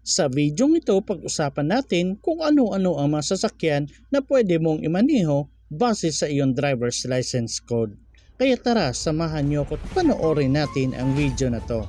Sa videong ito, pag-usapan natin kung ano-ano ang mga sasakyan na pwede mong imaniho base sa iyong driver's license code. Kaya tara, samahan niyo ako at panoorin natin ang video na to.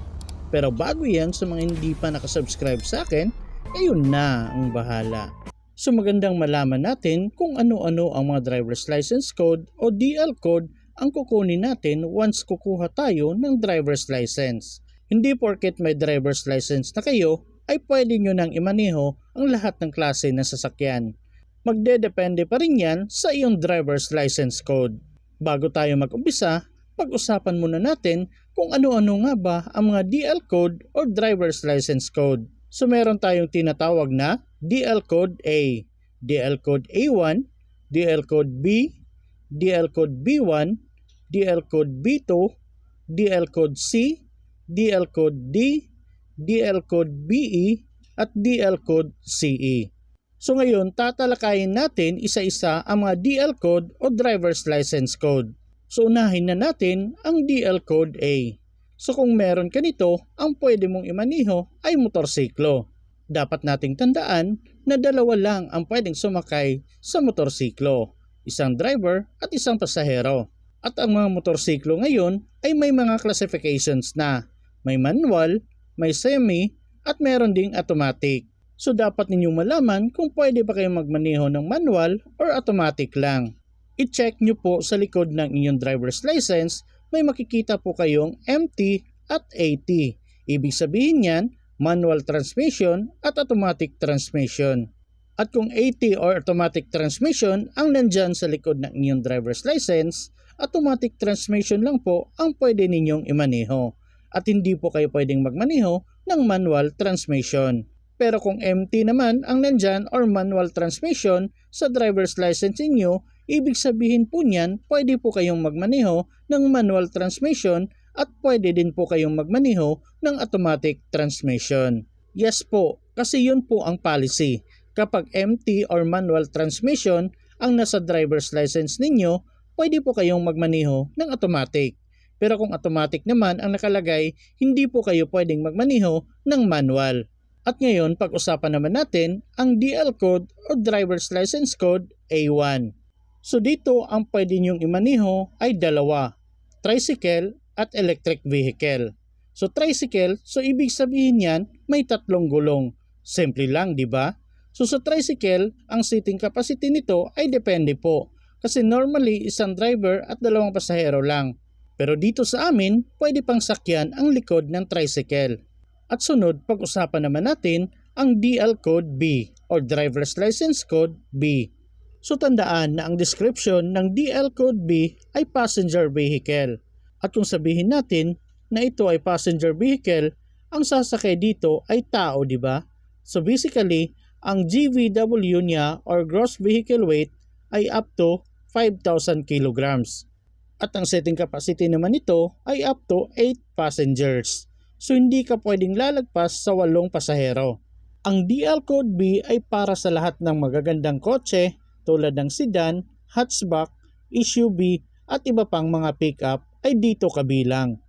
Pero bago yan, sa mga hindi pa nakasubscribe sa akin, ayun na ang bahala. So magandang malaman natin kung ano-ano ang mga driver's license code o DL code ang kukunin natin once kukuha tayo ng driver's license. Hindi porket may driver's license na kayo ay pwede nyo nang imaniho ang lahat ng klase ng sasakyan. Magdedepende pa rin yan sa iyong driver's license code. Bago tayo mag-umpisa, pag-usapan muna natin kung ano-ano nga ba ang mga DL code or driver's license code. So meron tayong tinatawag na DL code A, DL code A1, DL code B, DL code B1, DL code B2, DL code C, DL code D, DL code BE at DL code CE. So ngayon, tatalakayin natin isa-isa ang mga DL code o driver's license code. So unahin na natin ang DL code A. So kung meron ka nito, ang pwede mong imaniho ay motorsiklo. Dapat nating tandaan na dalawa lang ang pwedeng sumakay sa motorsiklo, isang driver at isang pasahero. At ang mga motorsiklo ngayon ay may mga classifications na. May manual, may semi, at meron ding automatic. So dapat ninyong malaman kung pwede ba kayong magmaneho ng manual or automatic lang. I-check nyo po sa likod ng inyong driver's license, may makikita po kayong MT at AT. Ibig sabihin yan, manual transmission at automatic transmission. At kung AT or automatic transmission ang nandyan sa likod ng inyong driver's license, automatic transmission lang po ang pwede ninyong imaneho. At hindi po kayo pwedeng magmaneho ng manual transmission. Pero kung MT naman ang nandyan or manual transmission sa driver's license niyo, ibig sabihin po niyan pwede po kayong magmaneho ng manual transmission at pwede din po kayong magmaneho ng automatic transmission. Yes po, kasi yun po ang policy. Kapag MT or manual transmission ang nasa driver's license ninyo, pwede po kayong magmaneho ng automatic. Pero kung automatic naman ang nakalagay, hindi po kayo pwedeng magmaneho ng manual. At ngayon, pag-usapan naman natin ang DL code o driver's license code A1. So dito ang pwede nyong imaniho ay dalawa, tricycle at electric vehicle. So tricycle, so ibig sabihin yan may tatlong gulong. Simple lang, di ba? So sa tricycle, ang seating capacity nito ay depende po. Kasi normally isang driver at dalawang pasahero lang. Pero dito sa amin, pwede pang sakyan ang likod ng tricycle. At sunod, pag-usapan naman natin ang DL code B or driver's license code B. So tandaan na ang description ng DL code B ay passenger vehicle. At kung sabihin natin na ito ay passenger vehicle, ang sasakay dito ay tao, di ba? So basically, ang GVW niya or gross vehicle weight ay up to 5,000 kilograms. At ang seating capacity naman nito ay up to 8 passengers. So hindi ka pwedeng lalagpas sa 8 pasahero. Ang DL code B ay para sa lahat ng magagandang kotse tulad ng sedan, hatchback, SUV at iba pang mga pickup ay dito kabilang.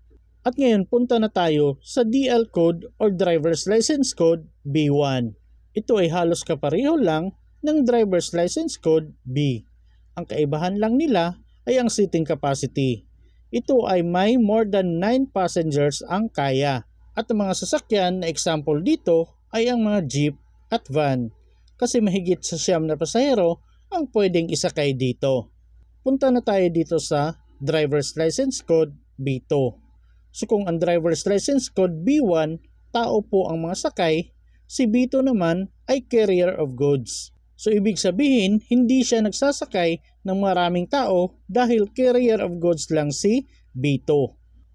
At ngayon punta na tayo sa DL code or driver's license code B1. Ito ay halos kapareho lang ng driver's license code B. Ang kaibahan lang nila ay ang seating capacity. Ito ay may more than 9 passengers ang kaya. At ang mga sasakyan na example dito ay ang mga jeep at van. Kasi mahigit sa 9 na pasahero ang pwedeng isakay dito. Punta na tayo dito sa driver's license code B2. So kung ang driver's license code B1, tao po ang mga sakay, si B2 naman ay carrier of goods. So ibig sabihin, hindi siya nagsasakay ng maraming tao dahil carrier of goods lang si B2.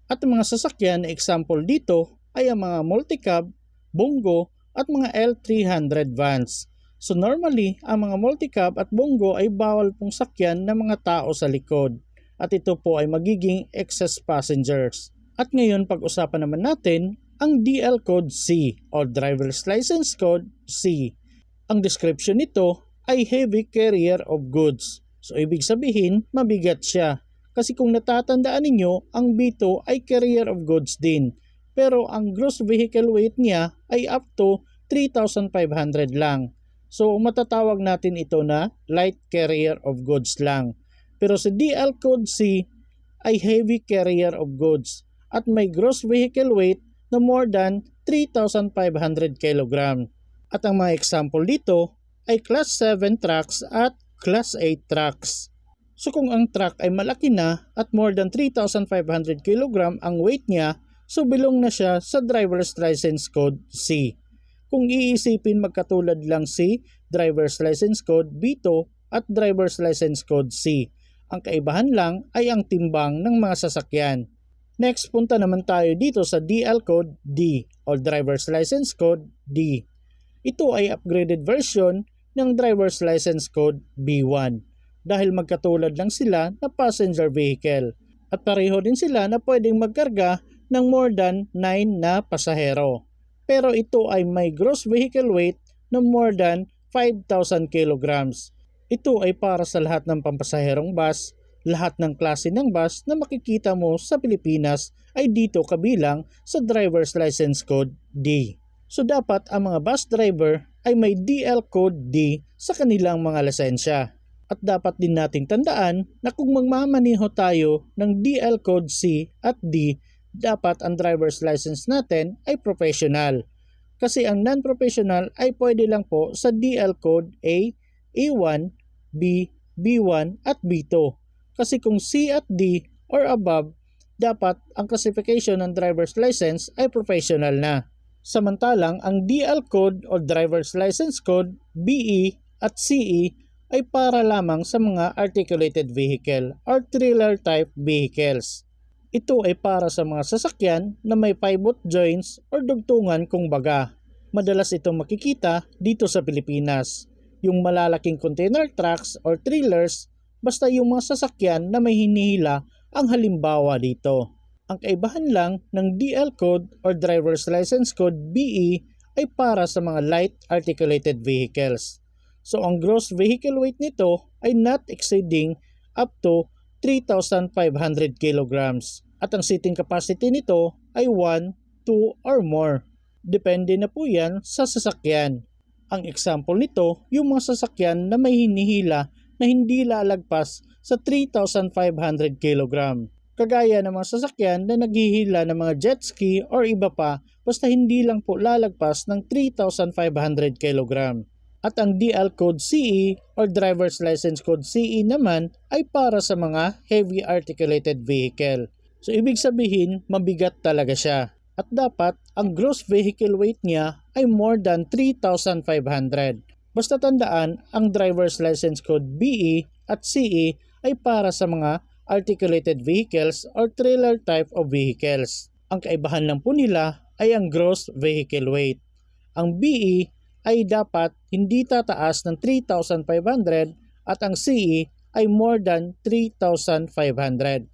At ang mga sasakyan na example dito ay ang mga multicab, bongo at mga L300 vans. So normally, ang mga multicab at bongo ay bawal pong sakyan ng mga tao sa likod. At ito po ay magiging excess passengers. At ngayon pag-usapan naman natin ang DL code C o driver's license code C. Ang description nito ay heavy carrier of goods. So ibig sabihin, mabigat siya. Kasi kung natatandaan ninyo, ang B2 ay carrier of goods din. Pero ang gross vehicle weight niya ay up to 3,500 lang. So matatawag natin ito na light carrier of goods lang. Pero si DL Code C ay heavy carrier of goods at may gross vehicle weight na more than 3,500 kg. At ang mga example dito ay Class 7 trucks at Class 8 trucks. So kung ang truck ay malaki na at more than 3,500 kg ang weight niya, so belong na siya sa Driver's License Code C. Kung iisipin, magkatulad lang si Driver's License Code B2 at Driver's License Code C. Ang kaibahan lang ay ang timbang ng mga sasakyan. Next, punta naman tayo dito sa DL Code D o Driver's License Code D. Ito ay upgraded version ng Driver's License Code B1 dahil magkatulad lang sila na passenger vehicle at pareho din sila na pwedeng magkarga ng more than 9 na pasahero. Pero ito ay may gross vehicle weight na more than 5,000 kilograms. Ito ay para sa lahat ng pampasaherong bus, lahat ng klase ng bus na makikita mo sa Pilipinas ay dito kabilang sa Driver's License Code D. So dapat ang mga bus driver ay may DL Code D sa kanilang mga lisensya. At dapat din nating tandaan na kung magmamaniho tayo ng DL Code C at D, dapat ang driver's license natin ay professional. Kasi ang non-professional ay pwede lang po sa DL Code A, A1, B, B1 at B2. Kasi kung C at D or above, dapat ang classification ng driver's license ay professional na. Samantalang ang DL Code o driver's license code BE at CE ay para lamang sa mga articulated vehicle or trailer type vehicles. Ito ay para sa mga sasakyan na may pivot joints or dugtungan kung baga. Madalas itong makikita dito sa Pilipinas. Yung malalaking container trucks or trailers, basta yung mga sasakyan na may hinihila ang halimbawa dito. Ang kaibahan lang ng DL Code or Driver's License Code BE ay para sa mga light articulated vehicles. So ang gross vehicle weight nito ay not exceeding up to 3,500 kilograms. At ang seating capacity nito ay 1, 2 or more. Depende na po yan sa sasakyan. Ang example nito, yung mga sasakyan na may hinihila na hindi lalagpas sa 3,500 kg. Kagaya ng mga sasakyan na naghihila ng mga jet ski or iba pa, basta hindi lang po lalagpas ng 3,500 kg. At ang DL Code CE or Driver's License Code CE naman ay para sa mga heavy articulated vehicle. So ibig sabihin, mabigat talaga siya. At dapat ang gross vehicle weight niya ay more than 3,500. Basta tandaan, ang Driver's License Code BE at CE ay para sa mga articulated vehicles or trailer type of vehicles. Ang kaibahan lang po nila ay ang gross vehicle weight. Ang BE ay dapat hindi tataas ng 3,500 at ang CE ay more than 3,500.